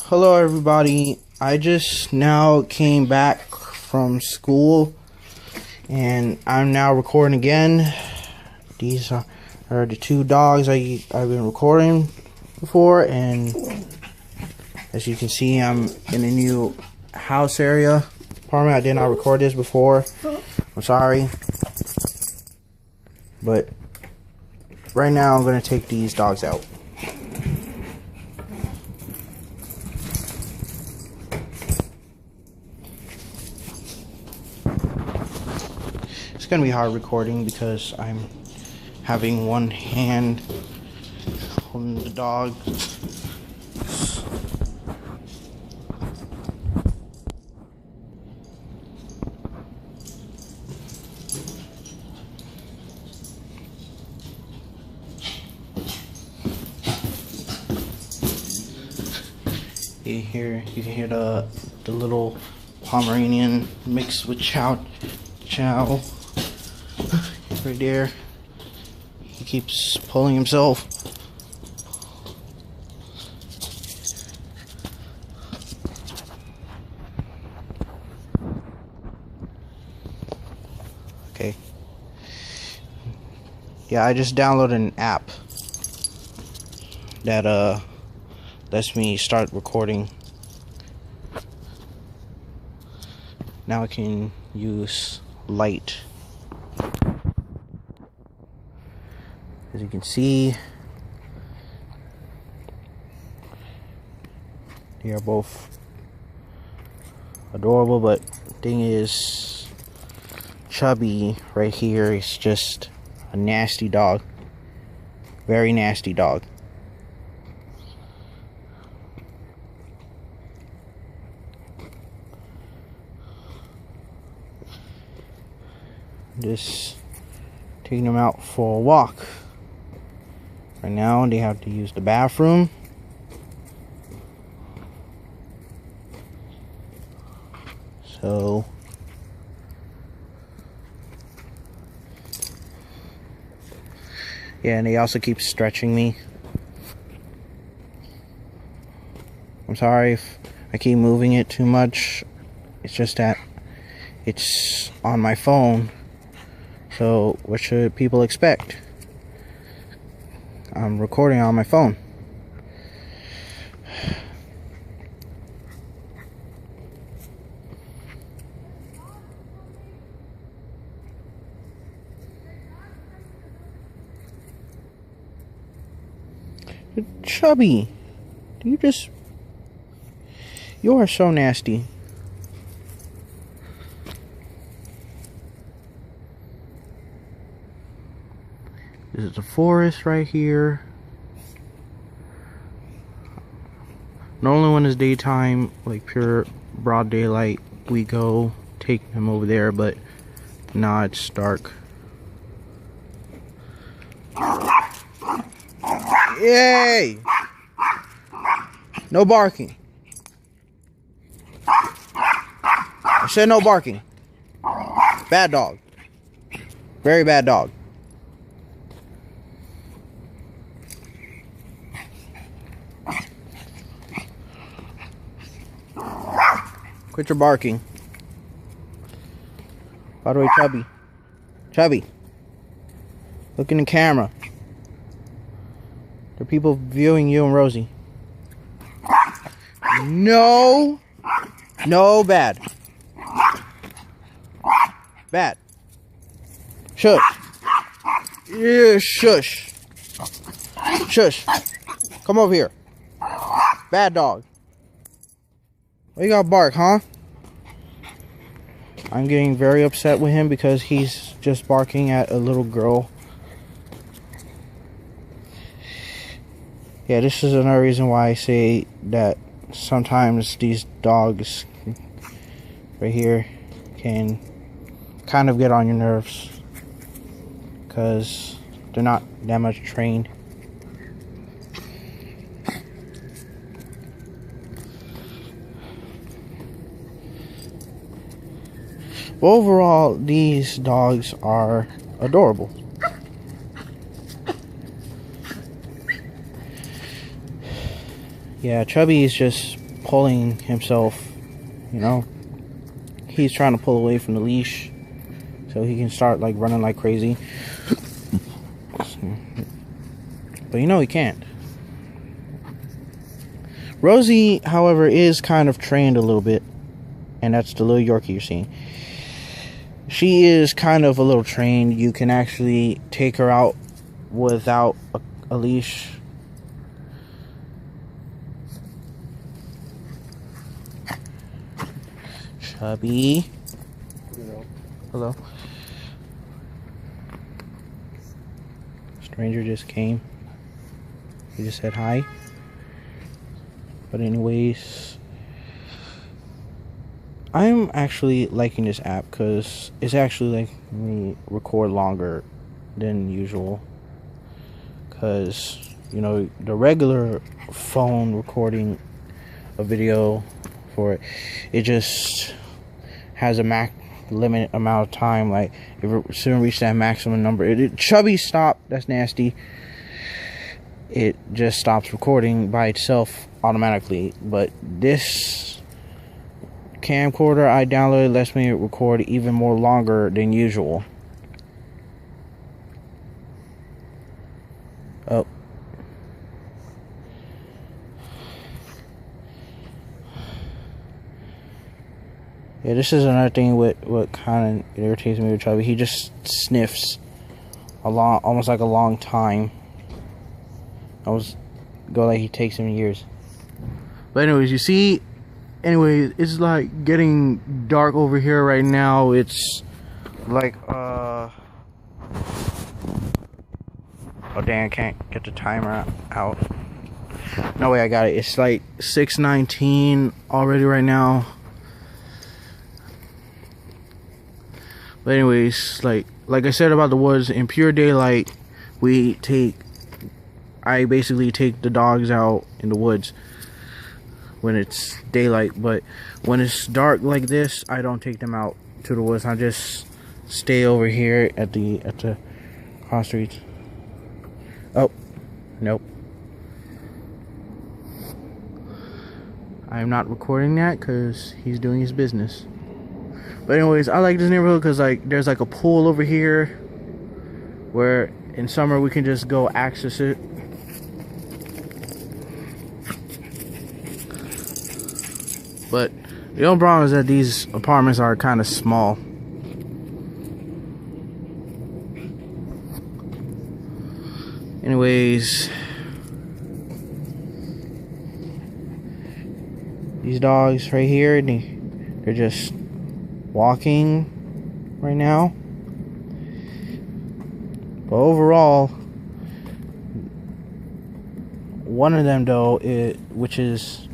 Hello everybody, I just now came back from school and I'm now recording again. These are the two dogs I've been recording before, and as you can see I'm in a new house area apartment. I did not record this before, I'm sorry, but right now I'm going to take these dogs out. It's gonna be hard recording because I'm having one hand holding the dog. You can hear the little Pomeranian mixed with chow right there. He keeps pulling himself. Okay. Yeah, I just downloaded an app that lets me start recording. Now I can use light. As you can see, they are both adorable, but the thing is, Chubby right here is just a nasty dog. Very nasty dog. Just taking them out for a walk. Right now they have to use the bathroom. So yeah, and they also keep stretching me. I'm sorry if I keep moving it too much. It's just that it's on my phone. So what should people expect? I'm recording on my phone. Chubby, you are so nasty. This is the forest right here. Normally when it's daytime, like pure broad daylight, we go take him over there, but now it's dark. Yay! No barking. I said no barking. Bad dog. Very bad dog. Quit your barking. By the way, Chubby, look in the camera. There are people viewing you and Rosie. No, bad. Bad. Shush. Yeah, shush. Shush. Come over here. Bad dog. Why you gotta bark, huh? I'm getting very upset with him because he's just barking at a little girl. Yeah, this is another reason why I say that sometimes these dogs right here can kind of get on your nerves because they're not that much trained. Overall, these dogs are adorable. Yeah, Chubby is just pulling himself, you know. He's trying to pull away from the leash so he can start like running like crazy. But you know he can't. Rosie, however, is kind of trained a little bit. And that's the little Yorkie you're seeing. She is kind of a little trained. You can actually take her out without a leash. Chubby. Hello. Stranger just came. He just said hi. But anyways, I'm actually liking this app because it's actually like me record longer than usual. Because, you know, the regular phone recording a video for it, it just has a limit amount of time. Like if it soon reach that maximum number, chubby stop. That's nasty. It just stops recording by itself automatically. But this camcorder I downloaded lets me record even more longer than usual. Oh. Yeah, this is another thing with what kind of irritates me with Chubby. He just sniffs almost like a long time. Like he takes him years. But anyways, you see, it's like getting dark over here right now. It's like oh dang, I can't get the timer out. No way, I got it. It's like 6:19 already right now. But anyways, like I said about the woods, in pure daylight, I basically take the dogs out in the woods when it's daylight. But when it's dark like this, I don't take them out to the woods. I just stay over here at the cross streets. Oh, nope. I'm not recording that because he's doing his business. But anyways, I like this neighborhood because like there's like a pool over here where in summer we can just go access it. But the only problem is that these apartments are kind of small. Anyways, these dogs right here, they're just walking right now. But overall, one of them though, which is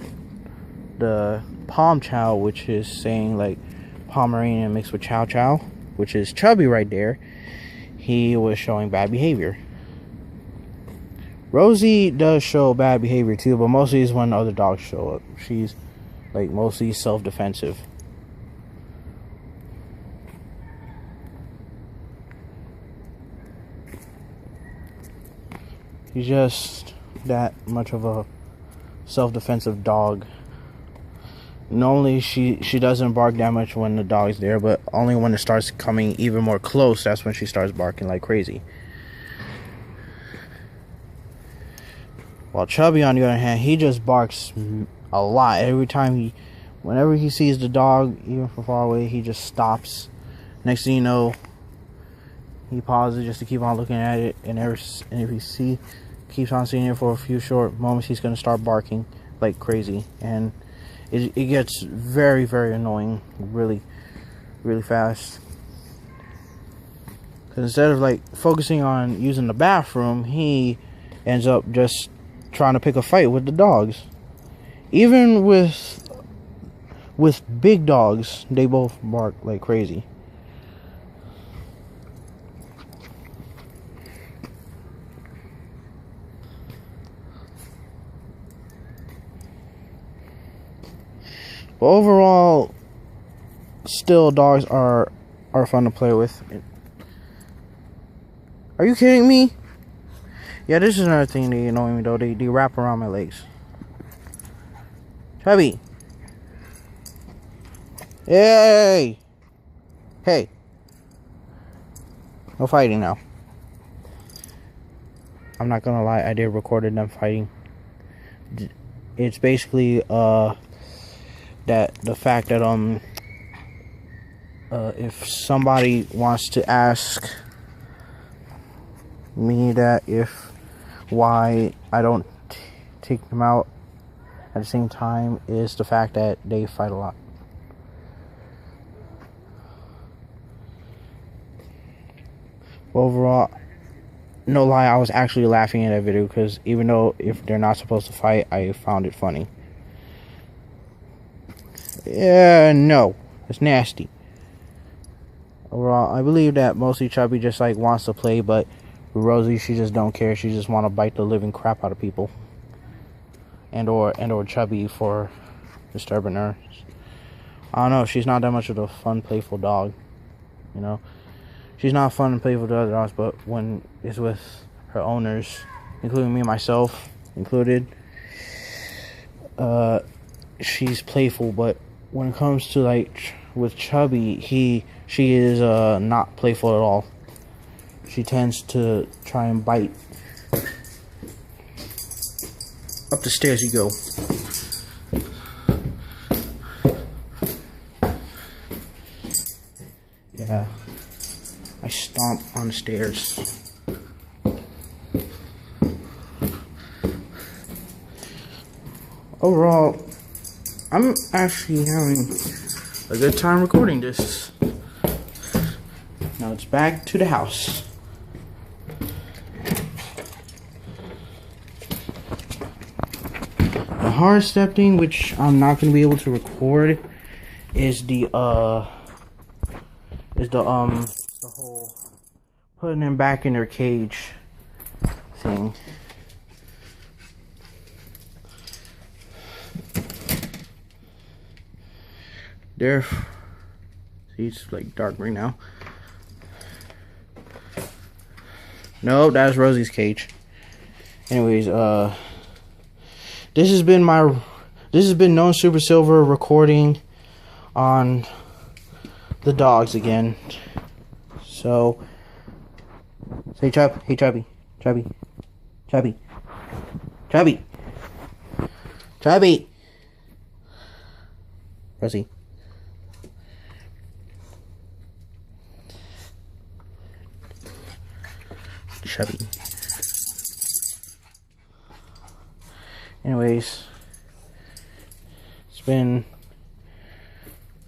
the Pom Chow, which is saying like Pomeranian mixed with Chow Chow, which is Chubby right there, he was showing bad behavior. Rosie does show bad behavior too, but mostly is when other dogs show up. She's like mostly self-defensive. He's just that much of a self-defensive dog. Normally she doesn't bark that much when the dog's there, but only when it starts coming even more close, that's when she starts barking like crazy. While Chubby, on the other hand, he just barks a lot. Whenever he sees the dog, even from far away, he just stops. Next thing you know, he pauses just to keep on looking at it, and if he keeps on seeing it for a few short moments, he's gonna start barking like crazy, and it gets very, very annoying, really, really fast. Because instead of like focusing on using the bathroom, he ends up just trying to pick a fight with the dogs. Even with big dogs, they both bark like crazy. But overall, still dogs are fun to play with. Are you kidding me? Yeah, this is another thing that annoys me though. They wrap around my legs. Chubby. Hey! Hey. No fighting now. I'm not gonna lie, I did record them fighting. It's basically that the fact that if somebody wants to ask me that why I don't take them out at the same time, is the fact that they fight a lot. Overall, no lie, I was actually laughing at that video because even though if they're not supposed to fight, I found it funny. Yeah, no, it's nasty. Overall, I believe that mostly Chubby just like wants to play, but Rosie, she just don't care. She just want to bite the living crap out of people, and or Chubby for disturbing her. I don't know. She's not that much of a fun, playful dog, you know. She's not fun and playful to other dogs, but when it's with her owners, including me, myself included, she's playful. But when it comes to like with Chubby, she is not playful at all. She tends to try and bite. Up the stairs you go. Yeah. I stomp on the stairs. Overall, I'm actually having a good time recording this. Now it's back to the house. The hard step thing, which I'm not going to be able to record, is the whole putting them back in their cage thing. See, it's like dark green now. No, that's Rosie's cage. Anyways, this has been Known Super Silver recording on the dogs again. So say hey Chubby, Chubby, Chubby, Chubby, Chubby, Rosie. Chubby. Anyways, it's been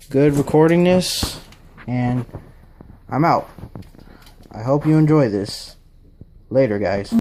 good recording this, and I'm out. I hope you enjoy this. Later, guys.